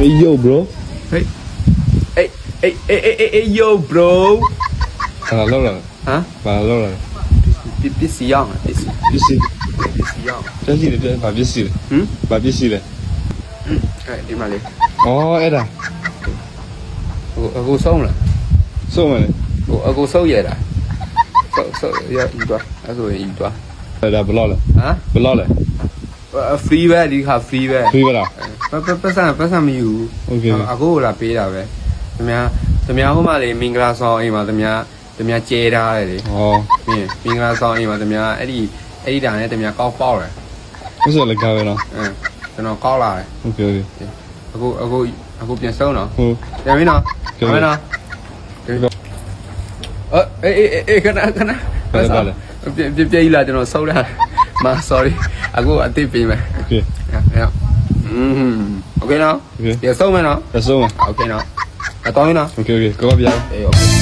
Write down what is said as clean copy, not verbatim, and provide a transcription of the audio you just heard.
Hey yo bro ဟေးအေး yo bro ဘာလောက်လာ ဟမ် ဘာလောက်လာ ပစ္စည်းအောင်ပစ္စည်း ပစ္စည်း အောင် ပစ္စည်းလေဘာပစ္စည်းလဲ ဟမ် ဘာပစ္စည်းလဲ ဒီမှာလေ အော်အဲ့ဒါ အခုဆုံးလား စုံမလဲ အခုဆုံးရတာဆုံးရယူသွားအဲ့ဆိုရင်ယူသွား အဲ့ဒါဘလောက်လဲ ဟမ် ဘလောက်လဲ free ပဲဒီခါ free ပဲ ပြီးပါလား ပတ်စံမယူ Okay အခုလာပေးတာပဲတမန်ဟိုမှာလေမင်္ဂလာဆောင်အိမ်မှာတမန်ကျဲထားတယ်လေ ဟော မင်္ဂလာဆောင်အိမ်မှာတမန်အဲ့ဒီတာနဲ့တမန်ကောက်ပေါက်တယ် ဘယ်ဆိုလဲကားပဲနော် ကျွန်တော်ကောက်လာတယ် Okay okay အခုပြန်ဆုံးတော့ ဟုတ် ပြန်ပြီနော်ပြန်ပြီနော်အေးခဏပြေးလာကျွန်တော်ဆုံးလာမ sorry အခုအတိပေးမယ် Okay โอเคနော် Okay ပြန်ဆုံးမယ်နော် အဆုံး โอเคနော်အတော်ရင်နော် Okay okay ကောပြ အေး okay